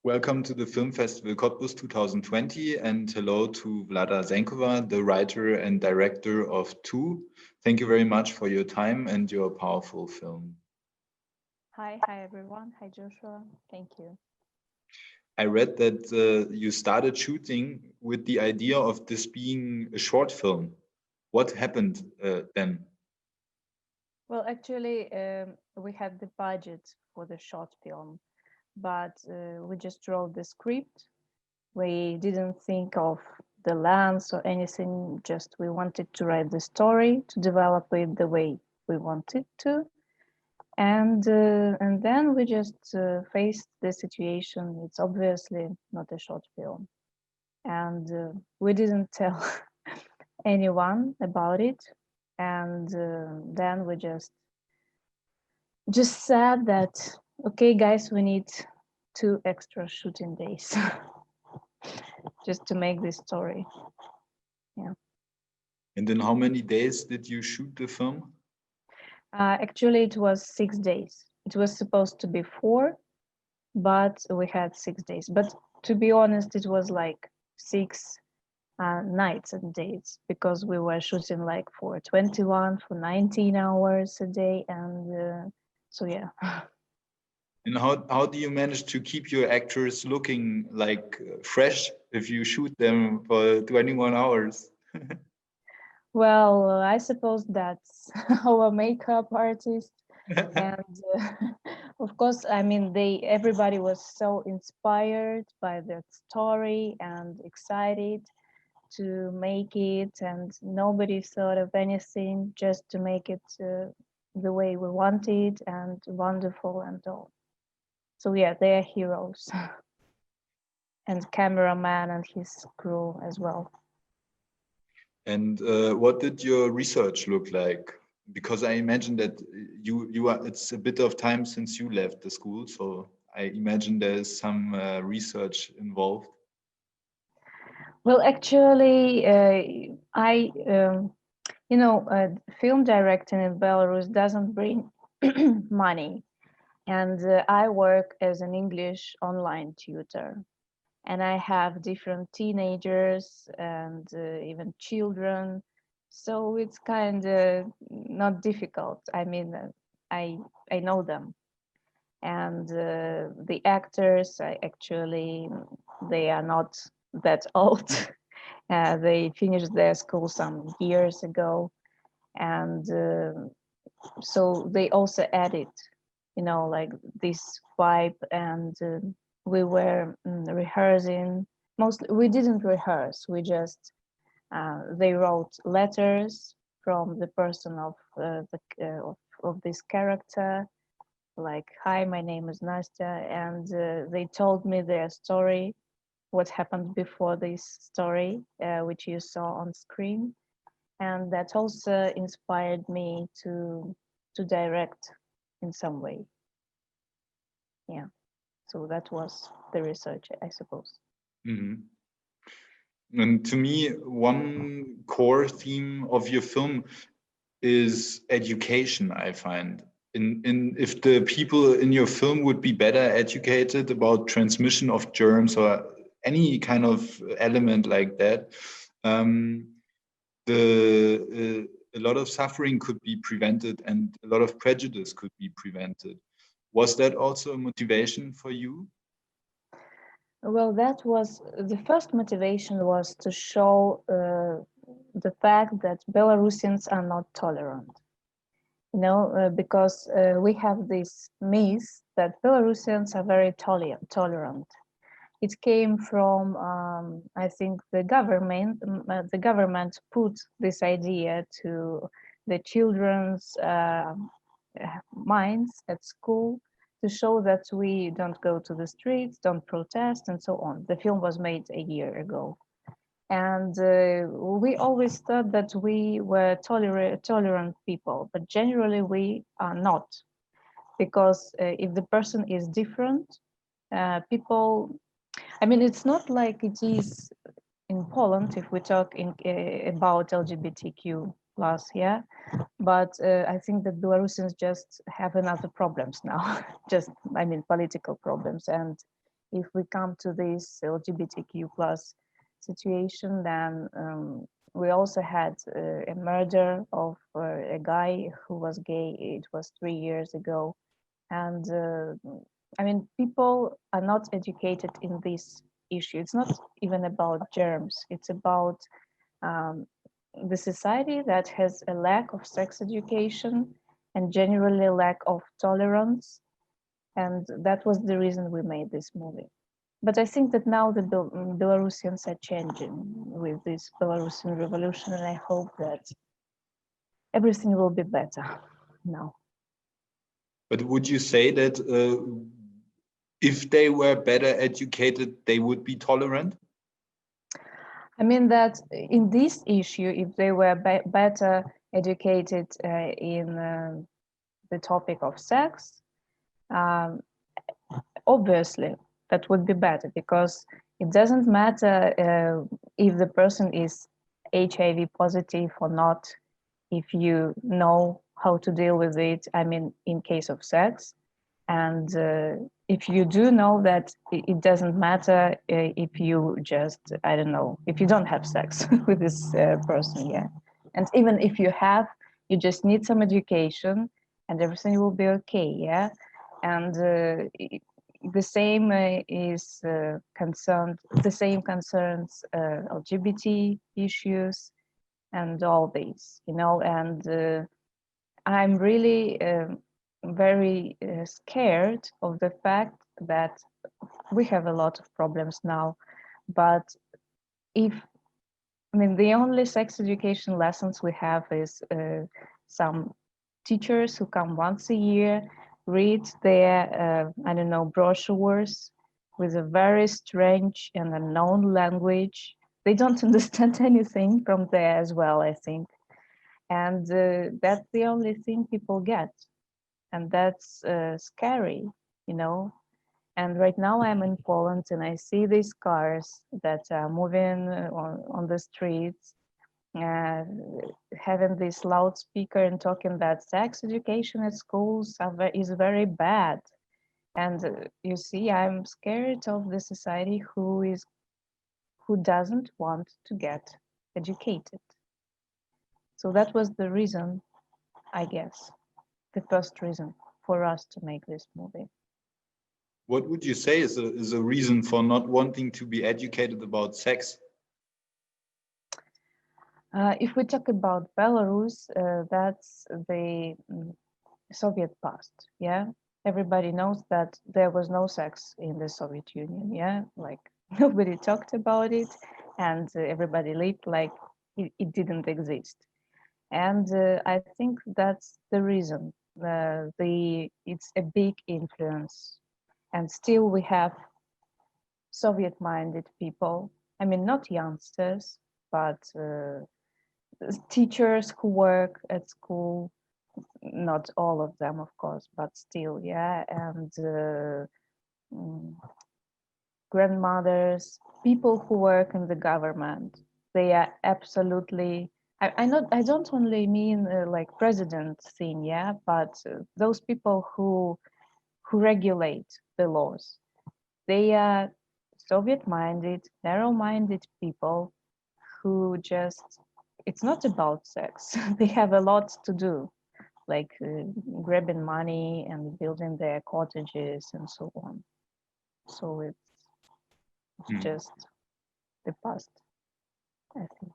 Welcome to the FilmFestival Cottbus 2020, and hello to Vlada Senkova, the writer and director of Two. Thank you very much for your time and your powerful film. Hi everyone. Hi Joshua. Thank you. I read that you started shooting with the idea of this being a short film. What happened then? Well, actually, we had the budget for the short film, but we just wrote the script. We didn't think of the lens or anything, just we wanted to write the story, to develop it the way we wanted to. And then we just faced the situation. It's obviously not a short film. And we didn't tell anyone about it. And then we just said that, okay, guys, we need 2 extra shooting days just to make this story. Yeah. And in how many days did you shoot the film? Actually, it was 6 days. It was supposed to be 4, but we had 6 days. But to be honest, it was like 6 nights and days, because we were shooting like for 21, for 19 hours a day. And so, yeah. And how do you manage to keep your actors looking like fresh if you shoot them for 21 hours? Well, I suppose that's our makeup artist. And of course, I mean, everybody was so inspired by that story and excited to make it, and nobody thought of anything, just to make it the way we wanted and wonderful and all. So yeah, they are heroes. And cameraman and his crew as well. And what did your research look like? Because I imagine that you are, it's a bit of time since you left the school, so I imagine there's some research involved. Well, actually, film directing in Belarus doesn't bring money. And I work as an English online tutor. And I have different teenagers and even children. So it's kind of not difficult. I mean, I know them. And the actors, they are not that old. They finished their school some years ago. And so they also added, like this vibe. And we were rehearsing. Mostly, we didn't rehearse. We just they wrote letters from the person of this character, like, "Hi, my name is Nastya," and they told me their story, what happened before this story, which you saw on screen, and that also inspired me to direct in some way. Yeah. So that was the research, I suppose. Mm-hmm. And to me, one core theme of your film is education, I find. If the people in your film would be better educated about transmission of germs or any kind of element like that, a lot of suffering could be prevented and a lot of prejudice could be prevented. Was that also a motivation for you? Well, that was the first motivation, was to show the fact that Belarusians are not tolerant. Because we have this myth that Belarusians are very tolerant. It came from, I think, the government. The government put this idea to the children's minds at school, to show that we don't go to the streets, don't protest, and so on. The film was made a year ago. And we always thought that we were tolerant people, but generally we are not. Because if the person is different, people, I mean, it's not like it is in Poland, if we talk about LGBTQ plus, yeah. But I think that Belarusians just have another problems now, just, I mean, political problems. And if we come to this LGBTQ plus situation, then we also had a murder of a guy who was gay. It was 3 years ago. And I mean, people are not educated in this issue. It's not even about germs. It's about the society that has a lack of sex education and generally lack of tolerance. And that was the reason we made this movie. But I think that now the Belarusians are changing with this Belarusian revolution, and I hope that everything will be better now. But would you say that if they were better educated, they would be tolerant? I mean that in this issue, if they were better educated in the topic of sex, obviously that would be better, because it doesn't matter if the person is HIV positive or not, if you know how to deal with it, I mean, in case of sex. And if you do know that it doesn't matter if you just, I don't know, if you don't have sex with this person, yeah. And even if you have, you just need some education and everything will be okay, yeah. And the same is concerned, the same concerns LGBT issues and all these, you know. And I'm really very scared of the fact that we have a lot of problems now, but if, I mean, the only sex education lessons we have is some teachers who come once a year, read their, I don't know, brochures with a very strange and unknown language. They don't understand anything from there as well, I think. And that's the only thing people get. And that's scary, you know. And right now I'm in Poland and I see these cars that are moving on the streets, having this loudspeaker and talking that sex education at schools is very bad. And you see, I'm scared of the society who doesn't want to get educated. So that was the reason, I guess, the first reason for us to make this movie. What would you say is a reason for not wanting to be educated about sex? If we talk about Belarus, that's the Soviet past, yeah? Everybody knows that there was no sex in the Soviet Union, yeah? Like nobody talked about it and everybody lived like it didn't exist. And I think that's the reason. It's a big influence. And still we have Soviet-minded people. I mean, not youngsters, but teachers who work at school. Not all of them, of course, but still, yeah. And grandmothers, people who work in the government. They are absolutely. I don't only mean like president thing, yeah, but those people who regulate the laws. They are Soviet-minded, narrow-minded people who just, it's not about sex. They have a lot to do, like grabbing money and building their cottages and so on. So it's just the past, I think.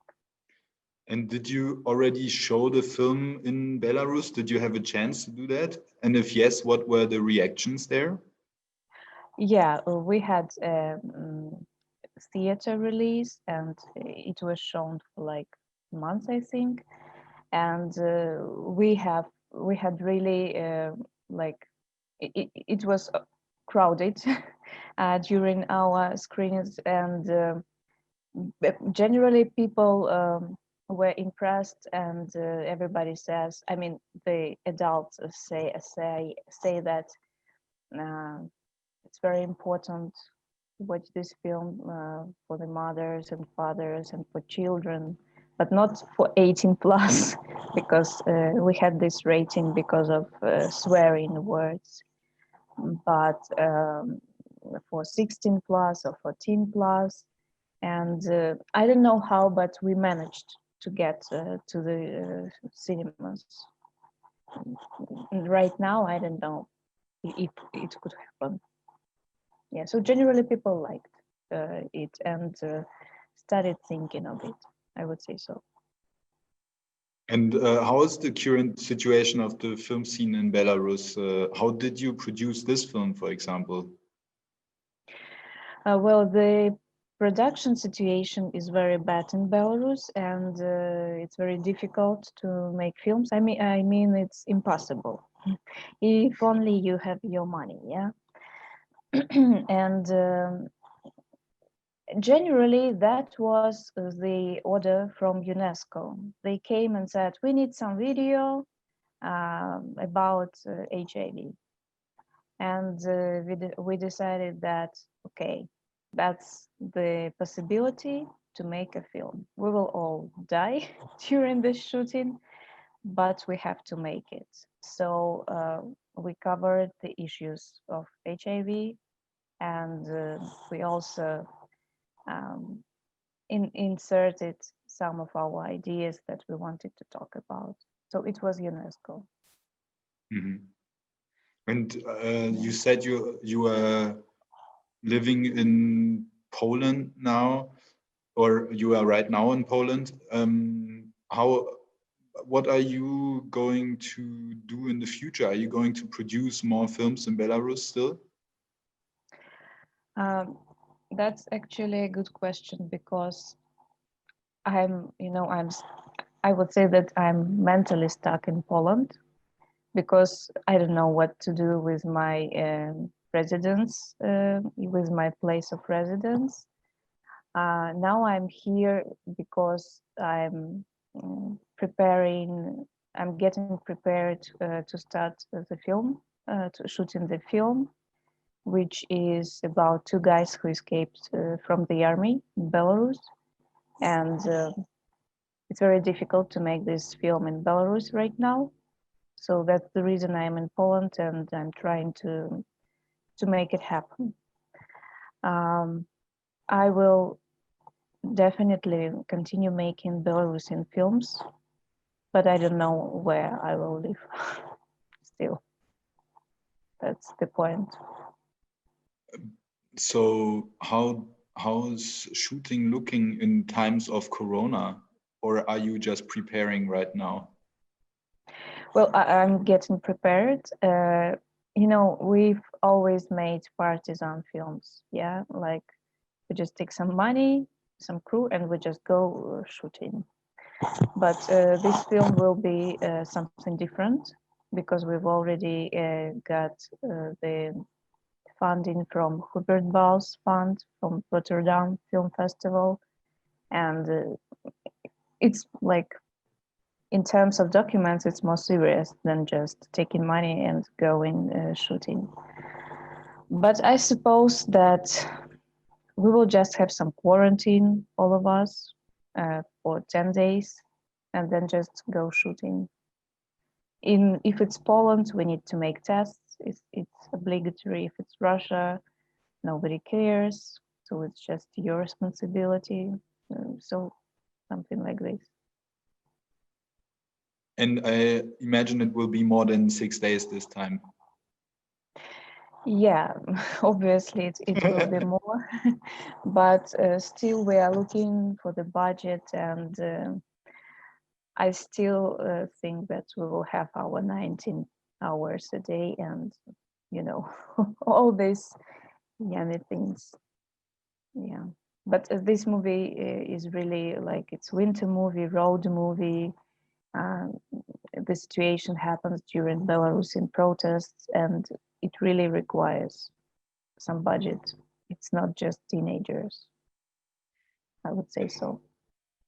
And did you already show the film in Belarus? Did you have a chance to do that? And if yes, what were the reactions there? Yeah, we had a theater release and it was shown for like months, I think. And we had really like it was crowded during our screenings, and generally people were impressed, and everybody says, I mean, the adults say that it's very important to watch this film for the mothers and fathers and for children, but not for 18 plus, because we had this rating because of swearing words. But for 16 plus or 14 plus. And I don't know how, but we managed to get to the cinemas. And right now, I don't know if it could happen. Yeah, so generally people liked it and started thinking of it, I would say so. And how is the current situation of the film scene in Belarus? How did you produce this film, for example? Well, the production situation is very bad in Belarus, and it's very difficult to make films. I mean, it's impossible if only you have your money, yeah. And generally, that was the order from UNESCO. They came and said, we need some video about HIV. And we decided that, okay, that's the possibility to make a film. We will all die during the shooting, but we have to make it. So we covered the issues of HIV, and we also inserted some of our ideas that we wanted to talk about. So it was UNESCO. Mm-hmm. And you said you are living in Poland now, or you are right now in Poland. What are you going to do in the future? Are you going to produce more films in Belarus still? That's actually a good question, because I would say that I'm mentally stuck in Poland, because I don't know what to do with my residence, with my place of residence. Now I'm here because I'm getting prepared to start the film, to shooting the film, which is about two guys who escaped from the army in Belarus. And it's very difficult to make this film in Belarus right now. So that's the reason I'm in Poland, and I'm trying to make it happen. I will definitely continue making Belarusian films, but I don't know where I will live still. That's the point. So how's shooting looking in times of Corona, or are you just preparing right now? Well, I'm getting prepared. We've always made partisan films. Yeah, like we just take some money, some crew, and we just go shooting. But this film will be something different, because we've already got the funding from Hubert Bau's fund from Rotterdam Film Festival, and it's like, in terms of documents, it's more serious than just taking money and going shooting. But I suppose that we will just have some quarantine, all of us, for 10 days, and then just go shooting. If it's Poland, we need to make tests. It's obligatory. If it's Russia, nobody cares. So it's just your responsibility. So something like this. And I imagine it will be more than 6 days this time. Yeah, obviously it will be more, but still we are looking for the budget, and I still think that we will have our 19 hours a day, and all these yummy things. Yeah, but this movie is really like, it's winter movie, road movie. The situation happens during Belarusian protests, and it really requires some budget. It's not just teenagers, I would say so.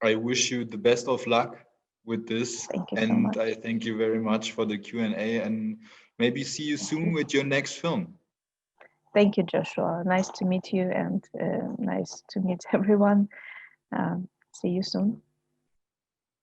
I wish you the best of luck with this. Thank you and so much. I thank you very much for the Q&A, and maybe see you soon with your next film. Thank you, Joshua. Nice to meet you, and nice to meet everyone. See you soon.